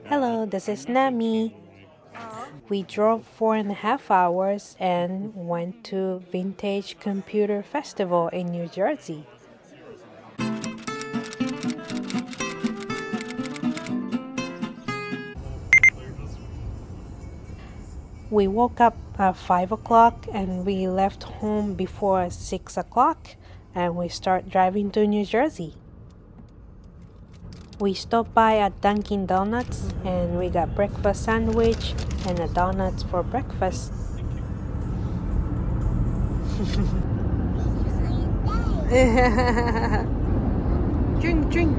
Hello, this is Nami. We drove 4.5 hours and went to Vintage Computer Festival in New Jersey. We woke up at 5 o'clock and we left home before 6 o'clock and we start driving to New Jersey. We stopped by at Dunkin' Donuts and we got breakfast sandwich and a donuts for breakfast. Drink.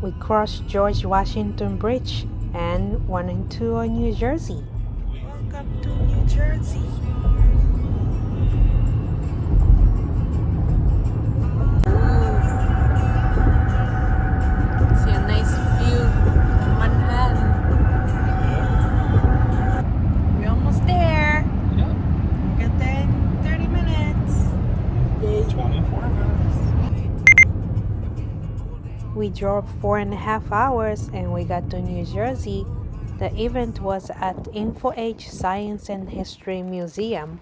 We crossed George Washington Bridge and 1 and 2 on New Jersey. Welcome to New Jersey. See a nice view of Manhattan. We're almost there. Yep. We'll get there in 30 minutes. Yay. 24 minutes. We drove 4.5 hours and we got to New Jersey. The event was at InfoH Science and History Museum.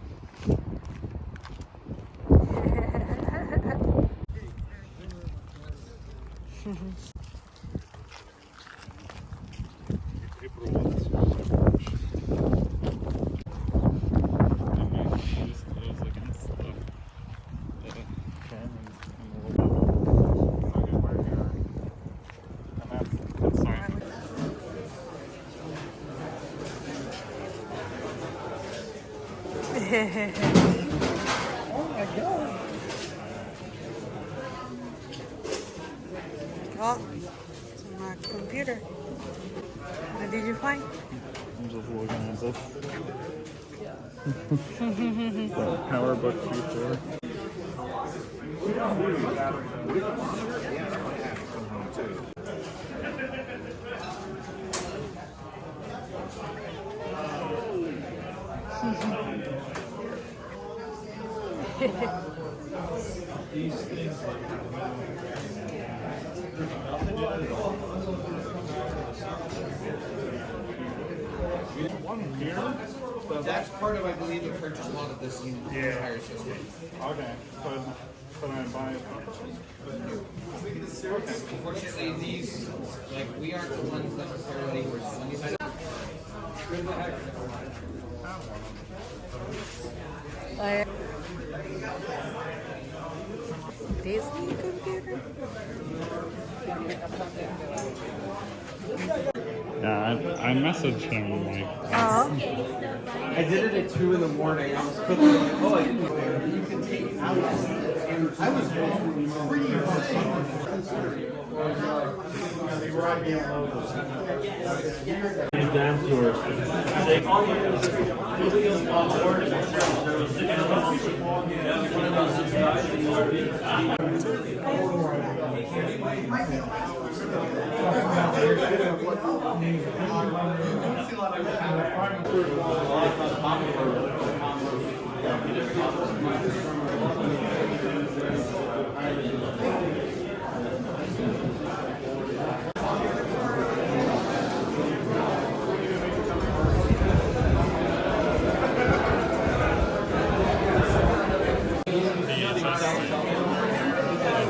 Oh my god. Oh, it's on my computer. What did you find? I'm just looking at this. PowerBook Future. These things one here. That's part of, I believe, the purchase lot of this entire system. Okay, but I buy it? Okay. Unfortunately, these, like, we aren't the ones necessarily who are selling these. Disney computer? Yeah, I messaged him like. Oh. I did it at 2 in the morning. I was cooking. Oh, I didn't know you can take out. And I was pretty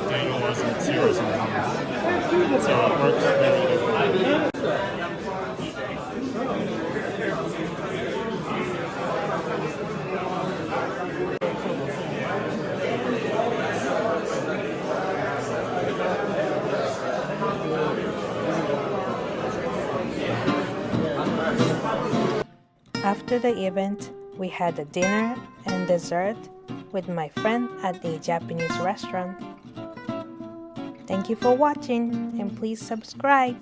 Daniel wasn't 0 sometimes. So it works maybe differently. After the event, we had a dinner and dessert with my friend at a Japanese restaurant. Thank you for watching and please subscribe.